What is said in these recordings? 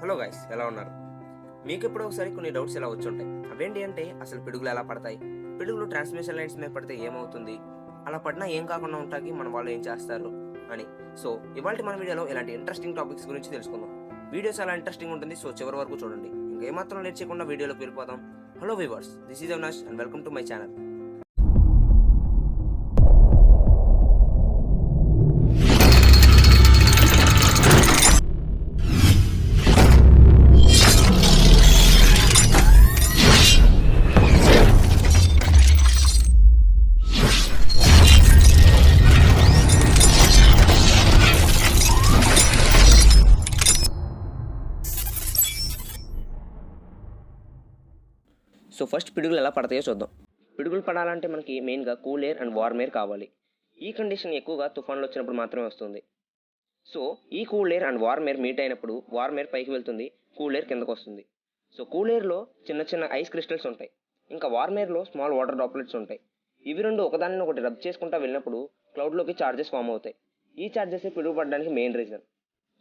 Hello guys, ఎలా ఉన్నారు? మీకు ఎప్పుడో ఒకసారి కొన్ని డౌట్స్ ఎలా వచ్చుంటాయి. అవేంటి అంటే, అసలు పిడుగులు ఎలా పడతాయి, పిడుగులు ట్రాన్స్మిషన్ లైన్స్ మీద పడితే ఏమవుతుంది, అలా పడినా ఏం కాకుండా ఉంటాకి మన వాళ్ళు ఏం చేస్తారు అని. సో ఇవాళ మన వీడియోలో ఇలాంటి ఇంట్రెస్టింగ్ టాపిక్స్ గురించి తెలుసుకుందాం. వీడియో చాలా ఇంట్రెస్టింగ్ ఉంటుంది, సో చివరి వరకు చూడండి. ఇంకేమాత్రం లేట్ చేయకుండా వీడియోలోకి వెళ్ళిపోదాం. Hello viewers, this is Avinash and welcome to my channel. So first పిడుగులు ఎలా పడతాయో చూద్దాం. పిడుగులు పడాలంటే మనకి మెయిన్గా cool air and warm air కావాలి. ఈ కండిషన్ ఎక్కువగా తుఫాన్లు వచ్చినప్పుడు మాత్రమే వస్తుంది. సో ఈ cool air and warm air meet అయినప్పుడు వార్మ్ ఎయిర్ పైకి వెళ్తుంది, కూల్ ఎయిర్ కిందకు వస్తుంది. సో కూల్ ఎయిర్లో చిన్న చిన్న ఐస్ క్రిస్టల్స్ ఉంటాయి, ఇంకా వార్మ్ ఎయిర్లో స్మాల్ వాటర్ డ్రాప్లెట్స్ ఉంటాయి. ఇవి రెండు ఒకదానిని ఒకటి రబ్ చేసుకుంటూ వెళ్ళినప్పుడు క్లౌడ్లోకి చార్జెస్ ఫామ్ అవుతాయి. ఈ చార్జెస్ పిడుగు పడడానికి మెయిన్ రీజన్.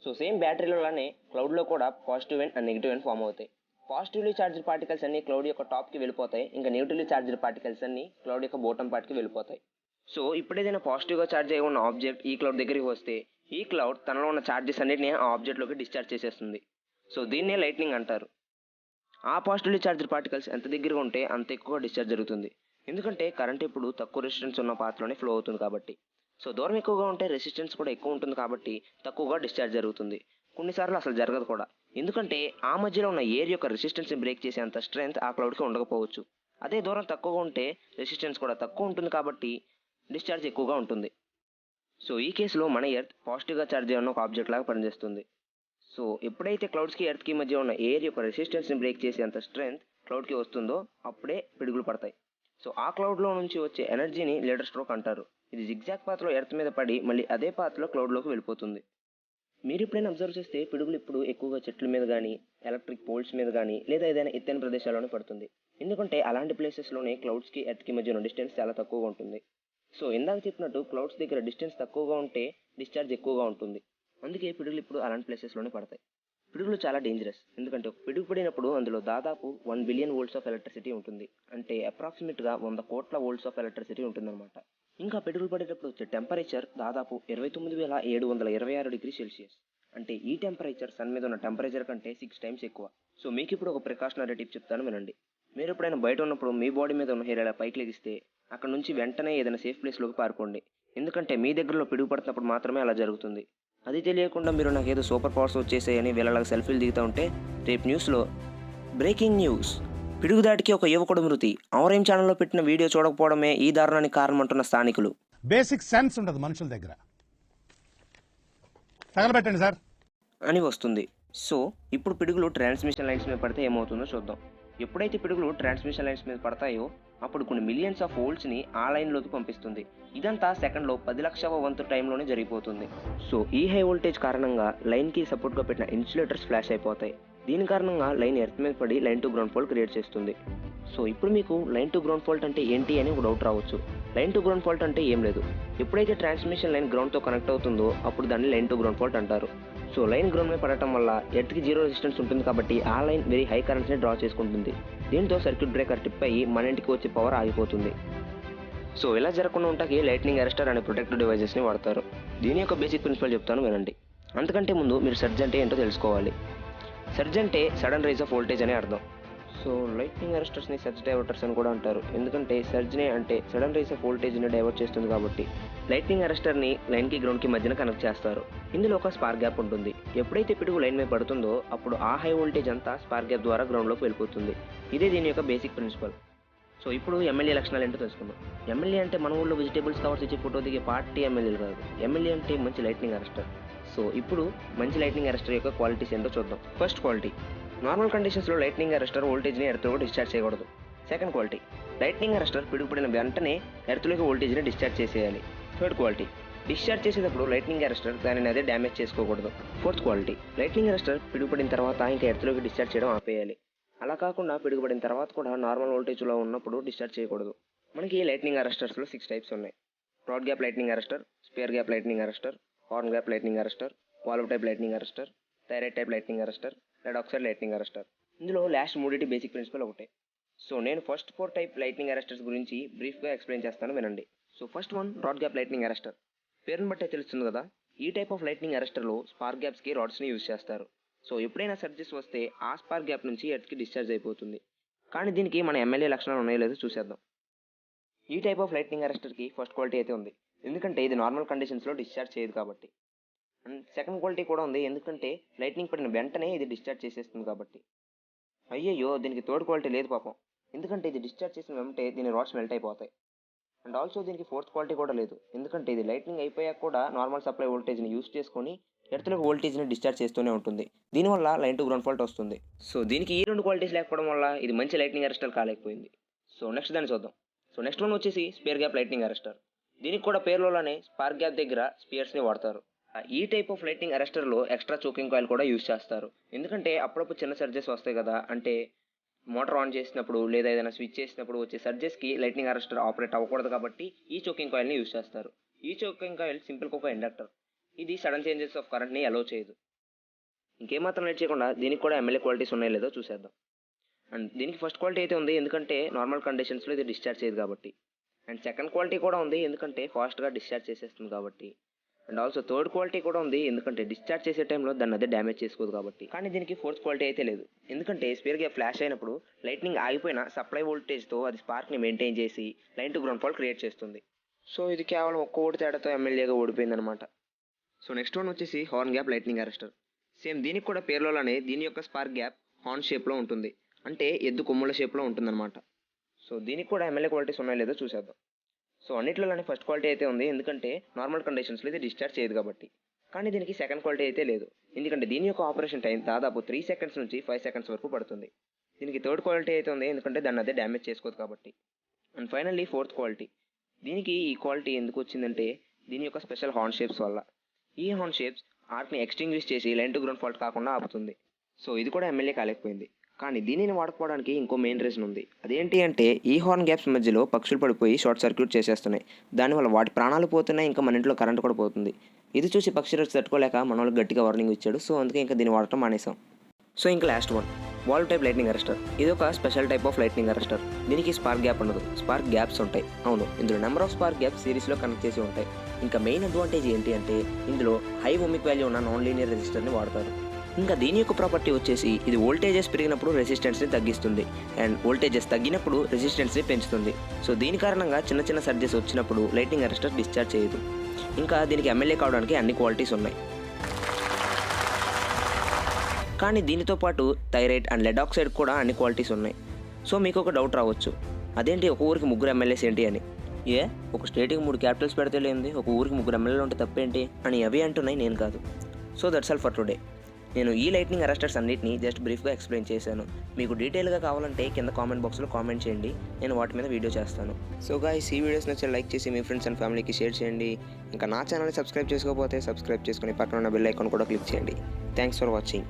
సో సేమ్ బ్యాటరీలోనే క్లౌడ్లో కూడా positive and negative and form అవుతాయి. పాజిటివ్లీ చార్జ్డ్ పార్టికల్స్ అన్ని క్లౌడ్ యొక్క టాప్కి వెళ్ళిపోతాయి, ఇంకా నెగిటివ్లీ చార్జ్డ్ పార్టికల్స్ అన్ని క్లౌడ్ యొక్క బాటమ్ పార్ట్కి వెళ్ళిపోతాయి. సో ఇప్పుడు ఏదైనా పాజిటివ్గా చార్జ్ అయి ఉన్న ఆబ్జెక్ట్ ఈ క్లౌడ్ దగ్గరికి వస్తే ఈ క్లౌడ్ తనలో ఉన్న చార్జెస్ అన్నిటిని ఆ ఆబ్జెక్ట్లోకి డిశ్చార్జ్ చేసేస్తుంది. సో దీన్నే లైట్నింగ్ అంటారు. ఆ పాజిటివ్లీ చార్జ్డ్ పార్టికల్స్ ఎంత దగ్గరగా ఉంటే అంత ఎక్కువ డిశ్చార్జ్ జరుగుతుంది, ఎందుకంటే కరెంట్ ఇప్పుడు తక్కువ రెసిస్టెన్స్ ఉన్న పాత్రలోనే ఫ్లో అవుతుంది కాబట్టి. సో దూరం ఎక్కువగా ఉంటే రెసిస్టెన్స్ కూడా ఎక్కువ ఉంటుంది కాబట్టి తక్కువగా డిశ్చార్జ్ జరుగుతుంది. కొన్నిసార్లు అసలు జరగదు కూడా, ఎందుకంటే ఆ మధ్యలో ఉన్న ఎయిర్ యొక్క రెసిస్టెన్స్ని బ్రేక్ చేసేంత స్ట్రెంగ్త్ ఆ క్లౌడ్కి ఉండకపోవచ్చు. అదే దూరం తక్కువగా ఉంటే రెసిస్టెన్స్ కూడా తక్కువ ఉంటుంది కాబట్టి డిశ్చార్జ్ ఎక్కువగా ఉంటుంది. సో ఈ కేసులో మన ఎర్త్ పాజిటివ్గా చార్జ్ అయ్యి ఉన్న ఒక ఆబ్జెక్ట్ లాగా పనిచేస్తుంది. సో ఎప్పుడైతే క్లౌడ్స్కి ఎర్త్కి మధ్య ఉన్న ఎయిర్ యొక్క రెసిస్టెన్స్ని బ్రేక్ చేసేంత స్ట్రెంగ్త్ క్లౌడ్కి వస్తుందో అప్పుడే పిడుగులు పడతాయి. సో ఆ క్లౌడ్లో నుంచి వచ్చే ఎనర్జీని లీడర్ స్ట్రోక్ అంటారు. ఇది జిగ్జాగ్ పాత్లో ఎర్త్ మీద పడి మళ్ళీ అదే పాత్లో క్లౌడ్లోకి వెళ్ళిపోతుంది. మీరు ఎప్పుడైనా అబ్జర్వ్ చేస్తే పిడుగులు ఇప్పుడు ఎక్కువగా చెట్ల మీద కానీ, ఎలక్ట్రిక్ పోల్స్ మీద కానీ, లేదా ఏదైనా ఎత్తైన ప్రదేశాల్లోనే పడుతుంది. ఎందుకంటే అలాంటి ప్లేసెస్లోనే క్లౌడ్స్కి ఎర్త్కి మధ్య ఉన్న డిస్టెన్స్ చాలా తక్కువగా ఉంటుంది. సో ఇందాక చెప్పినట్టు క్లౌడ్స్ దగ్గర డిస్టెన్స్ తక్కువగా ఉంటే డిశ్చార్జ్ ఎక్కువగా ఉంటుంది. అందుకే పిడుగులు ఇప్పుడు అలాంటి ప్లేసెస్లోనే పడతాయి. పిడుగులు చాలా డేంజరస్, ఎందుకంటే ఒక పిడుగు పడినప్పుడు అందులో దాదాపు 1 బిలియన్ వోల్ట్స్ ఆఫ్ ఎలక్ట్రిసిటీ ఉంటుంది. అంటే అప్రాక్సిమేట్గా 100 కోట్ల వోల్ట్స్ ఆఫ్ ఎలక్ట్రిసిటీ ఉంటుందన్నమాట. ఇంకా పిడుగులు పడేటప్పుడు వచ్చే టెంపరేచర్ దాదాపు 29,726 డిగ్రీ సెల్సియస్. అంటే ఈ టెంపరేచర్ సన్ మీద ఉన్న టెంపరేచర్ కంటే 6 టైమ్స్ ఎక్కువ. సో మీకు ఇప్పుడు ఒక ప్రికాషనరీ టిప్ చెప్తాను, వినండి. మీరు ఎప్పుడైనా బయట ఉన్నప్పుడు మీ బాడీ మీద ఉన్న హెయిర్ ఇలా పైకి లెగిస్తే అక్కడ నుంచి వెంటనే ఏదైనా సేఫ్ ప్లేస్లోకి పారిపోండి, ఎందుకంటే మీ దగ్గరలో పిడుగు పడుతున్నప్పుడు మాత్రమే అలా జరుగుతుంది. అది తెలియకుండా మీరు నాకు ఏదో సూపర్ పవర్స్ వచ్చేసాయని వీళ్ళలాగా సెల్ఫీలు దిగుతూ ఉంటే రేపు న్యూస్లో బ్రేకింగ్ న్యూస్, పిడుగుదాటికి ఒక యువకుడు మృతి, ఔరేం ఛానల్లో పెట్టిన వీడియో చూడకపోవడమే ఈ దారుణానికి కారణమంటున్న స్థానికులు. బేసిక్ సెన్స్ ఉండదు మనుషుల దగ్గర, తగలబెట్టండి సార్ అని వస్తుంది. సో ఇప్పుడు పిడుగులు ట్రాన్స్మిషన్ లైన్స్ మీద పడితే ఏమవుతుందో చూద్దాం. ఎప్పుడైతే పిడుగులు ట్రాన్స్మిషన్ లైన్స్ మీద పడతాయో అప్పుడు కొన్ని మిలియన్స్ ఆఫ్ వోల్ట్స్ని ఆ లైన్లోకి పంపిస్తుంది. ఇదంతా సెకండ్లో 10 లక్షల వంతు టైంలోనే జరిగిపోతుంది. సో ఈ హై వోల్టేజ్ కారణంగా లైన్కి సపోర్ట్గా పెట్టిన ఇన్సులేటర్స్ ఫ్లాష్ అయిపోతాయి. దీని కారణంగా లైన్ ఎర్త్ మీద పడి line to ground fault create చేస్తుంది. సో ఇప్పుడు మీకు లైన్ టు గ్రౌండ్ ఫాల్ట్ అంటే ఏంటి అని ఒక డౌట్ రావచ్చు. లైన్ టు గ్రౌండ్ ఫాల్ట్ అంటే ఏం లేదు, ఎప్పుడైతే ట్రాన్స్మిషన్ లైన్ గ్రౌండ్తో కనెక్ట్ అవుతుందో అప్పుడు దాన్ని లైన్ టు గ్రౌండ్ ఫాల్ట్ అంటారు. సో లైన్ గ్రౌండ్ మీద పడటం వల్ల ఎర్త్కి జీరో రెసిస్టెన్స్ ఉంటుంది కాబట్టి ఆ లైన్ వెరీ హై కరెంట్స్ని డ్రా చేసుకుంటుంది. దీంతో సర్క్యూట్ బ్రేకర్ టిప్ అయ్యి మన ఇంటికి వచ్చే పవర్ ఆగిపోతుంది. సో ఇలా జరగకుండా ఉంటాకి లైట్నింగ్ అరెస్టర్ అనే ప్రొటెక్టివ్ డివైజెస్ని వాడతారు. దీని యొక్క బేసిక్ ప్రిన్సిపల్ చెప్తాను, వినండి. అంతకంటే ముందు మీరు సర్జ్ అంటే ఏంటో తెలుసుకోవాలి. సర్జ్ అంటే సడన్ రైజ్ ఆఫ్ వోల్టేజ్ అనే అర్థం. సో లైట్నింగ్ అరెస్టర్స్ని సర్జ్ డైవర్టర్స్ అని కూడా అంటారు, ఎందుకంటే సర్జ్నే అంటే సడన్ రైజ్ ఆఫ్ వోల్టేజ్ని డైవర్ట్ చేస్తుంది కాబట్టి. లైట్నింగ్ అరెస్టర్ని లైన్కి గ్రౌండ్కి మధ్యన కనెక్ట్ చేస్తారు. ఇందులో ఒక స్పార్క్ గ్యాప్ ఉంటుంది. ఎప్పుడైతే పిడుగు లైన్ మీద పడుతుందో అప్పుడు ఆ హై వోల్టేజ్ అంతా స్పార్క్ గ్యాప్ ద్వారా గ్రౌండ్లోకి వెళ్ళిపోతుంది. ఇదే దీని యొక్క బేసిక్ ప్రిన్సిపల్. సో ఇప్పుడు ఎమ్మెల్యే లక్షణాలు ఏంటో తెలుసుకుందాం. ఎమ్మెల్యే అంటే మన ఊళ్ళో వెజిటేబుల్స్ కవర్స్ ఇచ్చి ఫోటో దిగే పార్టీ ఎమ్మెల్యేలు కాదు. ఎమ్మెల్యే అంటే మంచి లైట్నింగ్ అరెస్టర్. సో ఇప్పుడు మంచి లైట్నింగ్ అరెస్టర్ యొక్క క్వాలిటీస్ ఏంటో చూద్దాం. ఫస్ట్ క్వాలిటీ, నార్మల్ కండిషన్స్లో లైట్నింగ్ అరెస్టర్ వోల్టేజ్ని ఎర్త్లోకి డిశ్చార్జ్ చేయకూడదు. సెకండ్ క్వాలిటీ, లైట్నింగ్ అరెస్టర్ పిడుగుపడిన వెంటనే ఎర్త్లోకి వోల్టేజ్ని డిశ్చార్జ్ చేసేయాలి. థర్డ్ క్వాలిటీ, డిశ్చార్జ్ చేసేటప్పుడు లైట్నింగ్ అరెస్టర్ దానిని అదే డ్యామేజ్ చేసుకోకూడదు. ఫోర్త్ క్వాలిటీ, లైట్నింగ్ అరెస్టర్ పిడుగుపడిన తర్వాత ఇంకా ఎర్త్లోకి డిశ్చార్జ్ చేయడం ఆపేయాలి. అలా కాకుండా పిడుగుపడిన తర్వాత కూడా నార్మల్ వోల్టేజ్లో ఉన్నప్పుడు డిశ్చార్జ్ చేయకూడదు. మనకి లైట్నింగ్ అరెస్టర్స్లో 6 టైప్స్ ఉన్నాయి. Rod gap lightning arrester, sphere gap lightning arrester, horn gap lightning arrester, valve type lightning arrester, thyrite type lightning arrester, lead oxide lightning arrester. ఇందులో లాస్ట్ మూడింటి బేసిక్ ప్రిన్సిపల్ ఒకటే. So నేను first 4 type lightning arresters గురించి బ్రీఫ్గా explain చేస్తాను, వినండి. So first one, rod gap lightning arrester. పేరుని బట్టే తెలుస్తుంది కదా, ఈ టైప్ ఆఫ్ లైట్నింగ్ అరెస్టర్లో స్పార్క్ గ్యాప్స్కి రాడ్స్ని యూజ్ చేస్తారు. సో ఎప్పుడైనా సర్జెస్ వస్తే ఆ స్పార్క్ గ్యాప్ నుంచి ఎర్త్కి డిశ్చార్జ్ అయిపోతుంది. కానీ దీనికి మన ఎమ్మెల్యే లక్షణాలు ఉన్నాయో లేదో చూసేద్దాం. ఈ టైప్ ఆఫ్ లైట్నింగ్ అరెస్టర్కి ఫస్ట్ క్వాలిటీ అయితే ఉంది, ఎందుకంటే ఇది నార్మల్ కండిషన్స్లో డిశ్చార్జ్ చేయదు కాబట్టి. అండ్ సెకండ్ క్వాలిటీ కూడా ఉంది, ఎందుకంటే లైట్నింగ్ పడిన వెంటనే ఇది డిశ్చార్జ్ చేసేస్తుంది కాబట్టి. అయ్యయ్యో, దీనికి థర్డ్ క్వాలిటీ లేదు పాపం, ఎందుకంటే ఇది డిశ్చార్జ్ చేసిన వెంటనే దీని రాడ్స్ మెల్ట్ అయిపోతాయి. అండ్ ఆల్సో దీనికి ఫోర్త్ క్వాలిటీ కూడా లేదు, ఎందుకంటే ఇది లైట్నింగ్ అయిపోయాక కూడా నార్మల్ సప్లై వోల్టేజ్ని యూస్ చేసుకొని ఎర్త్లోకి వోల్టేజ్ని డిశ్చార్జ్ చేస్తూనే ఉంటుంది. దీనివల్ల లైన్ టు గ్రౌండ్ ఫాల్ట్ వస్తుంది. సో దీనికి ఈ రెండు క్వాలిటీస్ లేకపోవడం వల్ల ఇది మంచి లైట్నింగ్ అరెస్టర్ కాలేకపోయింది. సో నెక్స్ట్ దాన్ని చూద్దాం. సో నెక్స్ట్ వన్ వచ్చేసి స్పేర్ గ్యాప్ లైట్నింగ్ అరెస్టర్. దీనికి కూడా పేరులోనే స్పార్క్ గ్యాప్ దగ్గర స్పియర్స్ని వాడతారు. ఈ టైప్ ఆఫ్ లైట్నింగ్ అరెస్టర్లో ఎక్స్ట్రా చోకింగ్ కాయిల్ కూడా యూజ్ చేస్తారు, ఎందుకంటే అప్పుడప్పుడు చిన్న సర్జెస్ వస్తాయి కదా, అంటే మోటార్ ఆన్ చేసినప్పుడు లేదా ఏదైనా స్విచ్ చేసినప్పుడు వచ్చే సర్జెస్కి లైట్నింగ్ అరెస్టర్ ఆపరేట్ అవ్వకూడదు కాబట్టి ఈ చోకింగ్ కాయిల్ని యూజ్ చేస్తారు. ఈ చోకింగ్ కాయిల్ సింపుల్గా ఒక ఇండక్టర్, ఇది సడన్ చేంజెస్ ఆఫ్ కరెంట్ని అలో చేయదు. ఇంకేమాత్రం లేట్ చేయకుండా దీనికి కూడా ఎమ్మెల్యే క్వాలిటీస్ ఉన్నాయో లేదో చూసేద్దాం. అండ్ దీనికి ఫస్ట్ క్వాలిటీ అయితే ఉంది, ఎందుకంటే నార్మల్ కండిషన్స్లో ఇది డిశ్చార్జ్ చేయదు కాబట్టి. అండ్ సెకండ్ క్వాలిటీ కూడా ఉంది, ఎందుకంటే ఫాస్ట్గా డిశ్చార్జ్ చేసేస్తుంది కాబట్టి. అండ్ ఆల్సో థర్డ్ క్వాలిటీ కూడా ఉంది, ఎందుకంటే డిశ్చార్జ్ చేసే టైంలో దాన్ని అదే డ్యామేజ్ చేసుకోదు కాబట్టి. కానీ దీనికి ఫోర్త్ క్వాలిటీ అయితే లేదు, ఎందుకంటే స్పేర్ గ్యాప్ ఫ్లాష్ అయినప్పుడు లైట్నింగ్ ఆగిపోయిన సప్లై వోల్టేజ్తో అది స్పార్క్ని మెయింటైన్ చేసి line to ground fault create చేస్తుంది. సో ఇది కేవలం ఒక్క ఓడి తేడాతో ఎమ్మెల్యేగా ఓడిపోయిందనమాట. సో నెక్స్ట్ వన్ వచ్చేసి horn gap lightning arrester. Same దీనికి కూడా పేర్లోనే దీని యొక్క స్పార్క్ గ్యాప్ హార్న్ షేప్లో ఉంటుంది, అంటే ఎద్దు కొమ్ముల షేప్లో ఉంటుందన్నమాట. సో దీనికి కూడా ఎమ్మెల్యే క్వాలిటీస్ ఉన్నాయో లేదో చూసేద్దాం. సో అన్నిట్లోనే ఫస్ట్ క్వాలిటీ అయితే ఉంది, ఎందుకంటే నార్మల్ కండిషన్స్లో ఇది డిశ్చార్జ్ చేయదు కాబట్టి. కానీ దీనికి సెకండ్ క్వాలిటీ అయితే లేదు, ఎందుకంటే దీని యొక్క ఆపరేషన్ టైం దాదాపు 3 సెకండ్స్ నుంచి 5 సెకండ్స్ వరకు పడుతుంది. దీనికి థర్డ్ క్వాలిటీ అయితే ఉంది, ఎందుకంటే దాన్ని అదే డ్యామేజ్ చేసుకోదు కాబట్టి. And finally fourth quality. దీనికి ఈ క్వాలిటీ ఎందుకు వచ్చిందంటే దీని యొక్క స్పెషల్ హార్న్ షేప్స్ వల్ల. ఈ హార్న్ షేప్స్ ఆర్క్ని ఎక్స్టింగ్విష్ చేసి లైన్ టు గ్రౌండ్ ఫాల్ట్ కాకుండా ఆపుతుంది. సో ఇది కూడా ఎమ్మెల్యే కాలేకపోయింది. కానీ దీనిని వాడుకోవడానికి ఇంకో మెయిన్ రీజన్ ఉంది, అదేంటి అంటే ఈ హార్న్ గ్యాప్స్ మధ్యలో పక్షులు పడిపోయి షార్ట్ సర్క్యూట్ చేసేస్తున్నాయి. దానివల్ల వాటి ప్రాణాలు పోతున్నాయి, ఇంకా మన ఇంట్లో కరెంట్ కూడా పోతుంది. ఇది చూసి పక్షి తట్టుకోలేక మన వాళ్ళకి గట్టిగా వార్నింగ్ ఇచ్చాడు. సో అందుకే ఇంకా దీన్ని వాడటం మానేసాం. సో ఇంకా last one, valve type lightning arrester. ఇది ఒక special type of lightning arrester. దీనికి స్పార్క్ గ్యాప్ ఉండదు, స్పార్క్ గ్యాప్స్ ఉంటాయి. అవును, ఇందులో నెంబర్ ఆఫ్ స్పార్క్ గ్యాప్స్ సిరీస్లో కనెక్ట్ చేసి ఉంటాయి. ఇంకా మెయిన్ అడ్వాంటేజ్ ఏంటి అంటే ఇందులో హై ఓమిక్ వాల్యూ ఉన్న నాన్ లీనియర్ రెసిస్టర్ని వాడతారు. ఇంకా దీని యొక్క ప్రాపర్టీ వచ్చేసి ఇది వోల్టేజెస్ పెరిగినప్పుడు రెసిస్టెన్స్ని తగ్గిస్తుంది, అండ్ వోల్టేజెస్ తగ్గినప్పుడు రెసిస్టెన్స్ని పెంచుతుంది. సో దీని కారణంగా చిన్న చిన్న సర్జెస్ వచ్చినప్పుడు లైట్నింగ్ అరెస్టర్ డిశ్చార్జ్ చేయదు. ఇంకా దీనికి ఎమ్మెల్యే కావడానికి అన్ని క్వాలిటీస్ ఉన్నాయి. కానీ దీనితో పాటు థైరైడ్ అండ్ లెడ్ ఆక్సైడ్ కూడా అన్ని క్వాలిటీస్ ఉన్నాయి. సో మీకు ఒక డౌట్ రావచ్చు, అదేంటి ఒక ఊరికి 3 ఎమ్మెల్యేస్ ఏంటి అని. ఒక స్టేట్కి 3 క్యాపిటల్స్ పెడితే లేనిది ఒక ఊరికి 3 ఎమ్మెల్యేలు ఉంటే తప్పేంటి అని అవి అంటున్నాయి, నేను కాదు. So that's all for today. నేను ఈ లైట్నింగ్ అరెస్టర్స్ అన్నిటిని జస్ట్ బ్రీఫ్గా ఎక్స్ప్లెయిన్ చేశాను. మీకు డీటెయిల్గా కావాలంటే కింద కామెంట్ బాక్స్లో కామెంట్ చేయండి, నేను వాటి మీద వీడియో చేస్తాను. సో గైస్, ఈ వీడియోస్ నచ్చితే లైక్ చేసి మీ ఫ్రెండ్స్ అండ్ ఫ్యామిలీకి షేర్ చేయండి. ఇంకా నా ఛానల్ని సబ్స్క్రైబ్ చేసుకోకపోతే సబ్స్క్రైబ్ చేసుకుని పక్కన ఉన్న బెల్ ఐకాన్ కూడా క్లిక్ చేయండి. Thanks for watching.